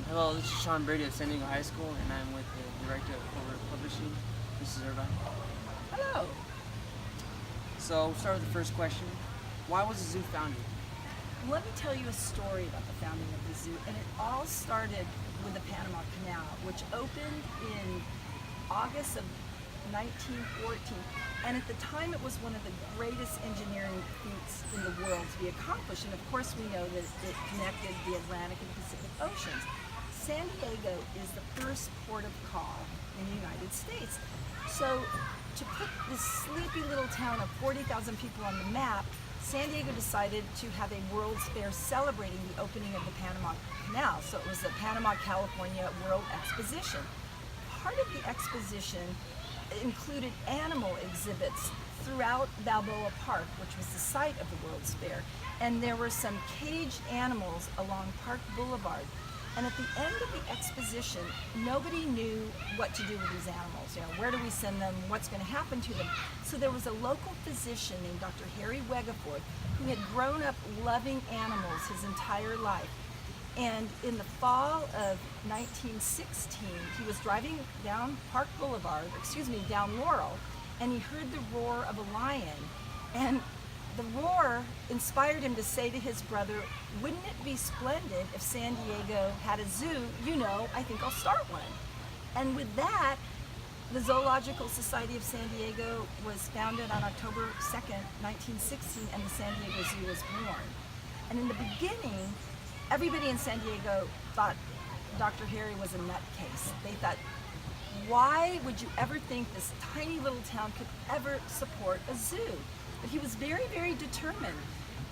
Hello, this is Sean Brady at San Diego High School, and I'm with the director over publishing, Mrs. Irvine. Hello. So we'll start with the first question. Why was the zoo founded? Let me tell you a story about the founding of the zoo, and it all started with the Panama Canal, which opened in August of 1914, and at the time it was one of the greatest engineering feats in the world to be accomplished, and of course we know that it connected the Atlantic and Pacific Oceans. San Diego is the first port of call in the United States. So to put this sleepy little town of 40,000 people on the map, San Diego decided to have a World's Fair celebrating the opening of the Panama Canal. So it was the Panama, California World Exposition. Part of the exposition included animal exhibits throughout Balboa Park, which was the site of the World's Fair. And there were some caged animals along Park Boulevard. And at the end of the exposition, nobody knew what to do with these animals. You know, where do we send them? What's going to happen to them? So there was a local physician named Dr. Harry Wegeforth who had grown up loving animals his entire life. And in the fall of 1916, he was driving down Park Boulevard, down Laurel, and he heard the roar of a lion. And the roar inspired him to say to his brother, wouldn't it be splendid if San Diego had a zoo? You know, I think I'll start one. And with that, the Zoological Society of San Diego was founded on October 2nd, 1916, and the San Diego Zoo was born. And in the beginning, everybody in San Diego thought Dr. Harry was a nutcase. They thought, why would you ever think this tiny little town could ever support a zoo? But he was very, very determined,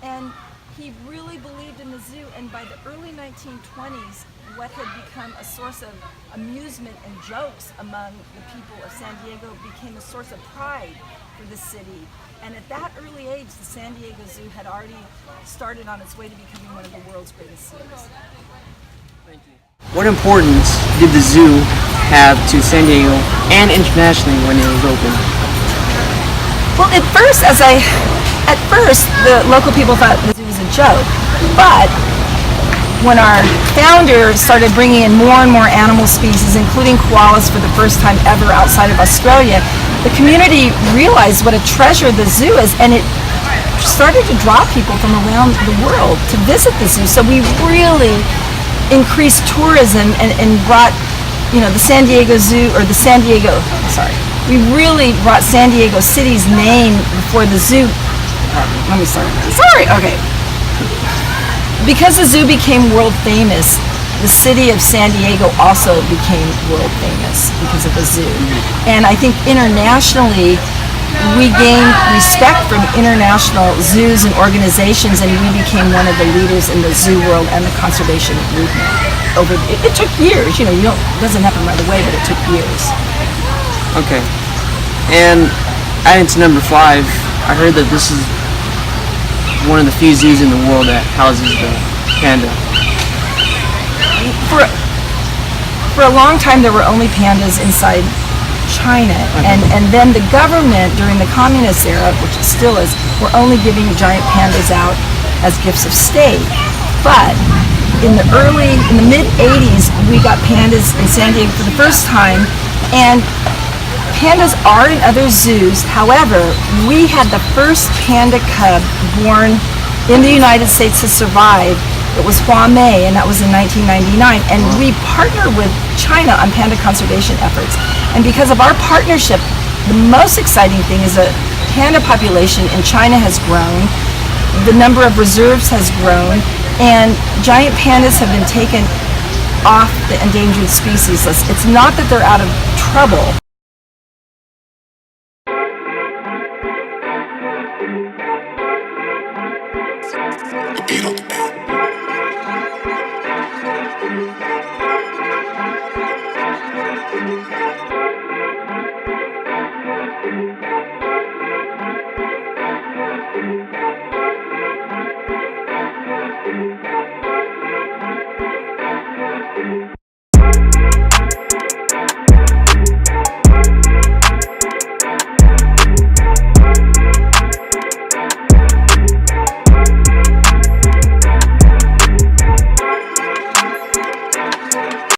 and he really believed in the zoo. And by the early 1920s, what had become a source of amusement and jokes among the people of San Diego became a source of pride for the city. And at that early age, the San Diego Zoo had already started on its way to becoming one of the world's greatest zoos. Thank you. What importance did the zoo have to San Diego and internationally when it was opened? Well, at first, the local people thought the zoo was a joke, but when our founder started bringing in more and more animal species, including koalas for the first time ever outside of Australia, the community realized what a treasure the zoo is, and it started to draw people from around the world to visit the zoo. So we really increased tourism and brought, the San Diego Zoo, or we really brought San Diego City's name before the zoo. Let me start. Okay. Because the zoo became world famous, the city of San Diego also became world famous because of the zoo. And I think internationally, we gained respect from international zoos and organizations, and we became one of the leaders in the zoo world and the conservation movement. It took years, it doesn't happen right away, but it took years. Okay. And adding to number 5, I heard that this is one of the few zoos in the world that houses the panda. For a long time, there were only pandas inside China, and then the government during the communist era, which it still is, were only giving giant pandas out as gifts of state. But in the mid-80s, we got pandas in San Diego for the first time, and pandas are in other zoos. However, we had the first panda cub born in the United States to survive. It was Hua Mei, and that was in 1999. And we partnered with China on panda conservation efforts. And because of our partnership, the most exciting thing is that panda population in China has grown, the number of reserves has grown, and giant pandas have been taken off the endangered species list. It's not that they're out of trouble.